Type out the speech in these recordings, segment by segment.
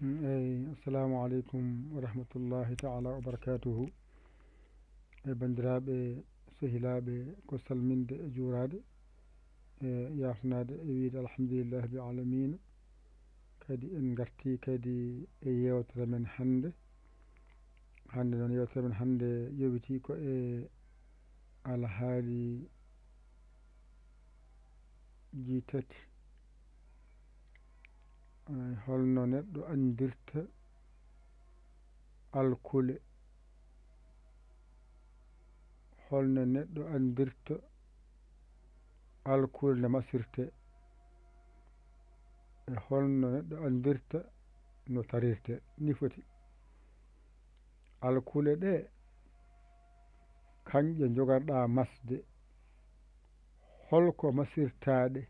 assalamu aleykum wa rahmatullahi taala wa barakatuhu bandiraɓe sehilaɓe ko salminde e juurade e yafnade e wiide alhamdulillahi rabbil alamina kadi en garti kadi e yewtere men hande noon yewtere men hande yowiti ko e alhaali ji tati holno neɗɗo andirta alkule holno neɗɗo andirta alkule nde masirte e holno neɗɗo andirta no tarirte ni foti alkule ɗe kanƴe joganɗa masde holko masirtaɗe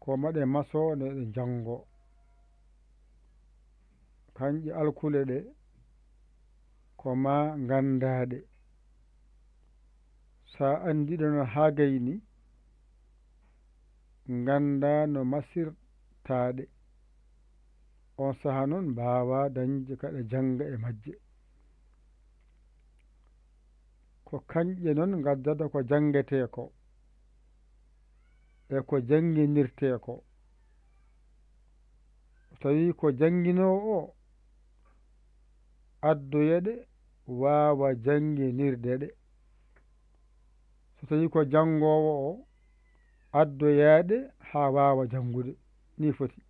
ko maɗe maso nde ɗe janngo kanƴe alkule ɗe ko ma gandaɗe sa andiɗe no ha gayni ganda no masirtaɗe on saha noon mbawa dañde kaɗa jangga e majje ko kanƴe noon gaddata ko jangete ko e ko janginirte ko tawi ko janginowo o addoyeɗe wawa janginirde ɗe so tawi ko jangowo o addoyade ha wawa jangude ni foti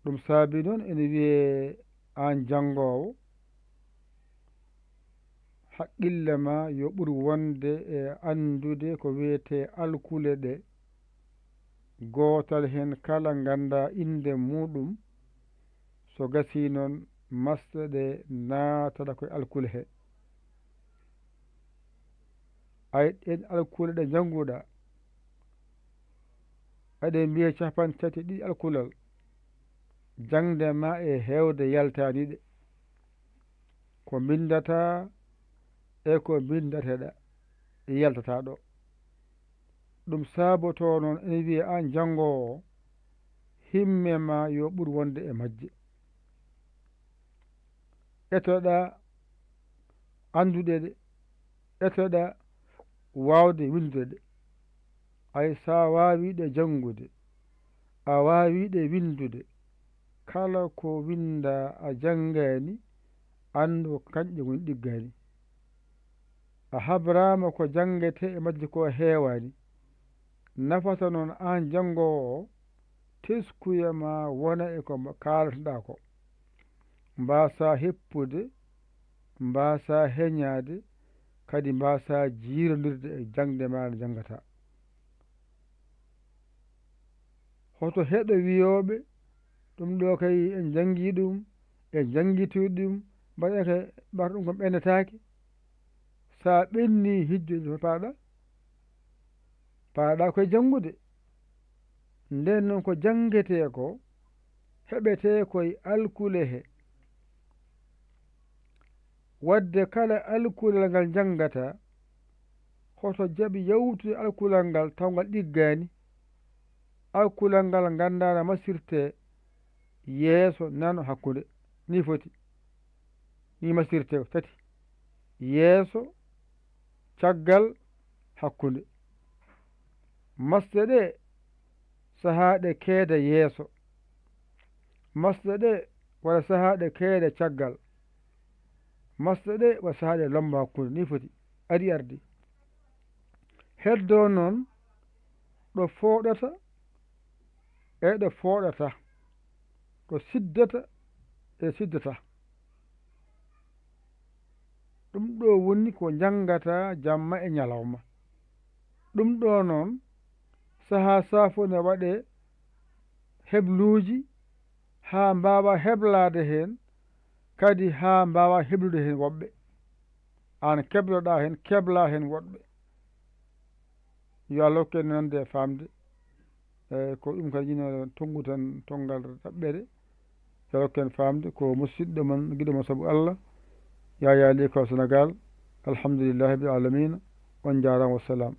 ɗum saabi noon ene wiye an jangowo haqqille ma yo ɓur wonde e andude ko wiyete alkule ɗe gootal hen kala ganda inde muɗum so gasi noon masɗe ɗe naatata koye alkule he ay ɗen alkule ɗe janguɗa eɗen mbiya capan tati ɗiɗi alkulal jangde ma e hewde yaltaniɗe ko bindata e ko bindateɗa yaltata ɗo ɗum saboto noon ene wiye an jangowo himme ma yo ɓur wonde e majje etoɗa andude ɗe etoɗa wawde windude ɗe ay sa wawiɗe jangude a wawiɗe windude kala ko winda a jangani andu kanƴe goni ɗiggani a habrama ko jangete e majje ko heewani nafata noon an jangowo o teskuyema wona e ko kalatoɗa ko mbasa heppude mbasa heñade kadi mbasa jiirodirde e jangde ma nde jangata hoto heɗo wiyoɓe ɗum ɗo kay en jangi ɗum en jangiti ɗum mbaɗake mbata ɗum ko ɓennetake sa ɓenni hijjude to paɗa koye jangude nden noon ko jangete ko heɓete koye alkule he wadde kala alkulal ngal jangata hoto jaaɓi yawtude alkulal ngal taw ngal ɗiggani alkulal ngal gandano masirte yeeso nano hakkude ni foti ni masirte tati yeeso caggal hakkude masde ɗe sahaɗe keeda yeeso masde ɗe walla sahaɗe keeda caggal masde ɗe walla sahaɗe lomba hakkude ni foti ardi heddo noon ɗo fooɗata e ɗo fooɗata ko siddata e siddata ɗum ɗo woni ko jangata jamma e ñalawma ɗum ɗo noon saha safo ne waɗe hebluji ha mbawa heblade hen kadi ha mbawa heblude hen woɓɓe an kebloɗa hen kebla hen woɗɓe yo Allah hokken nande e famde ko ɗum kadi yino tongu tan tongal taɓɓere yo Allah hokken famde ko musidɗo mon giɗo mon saabu Allah Yaya Ly ko Sénégal alhamdulillahi rabbil alamina on jarama wassalam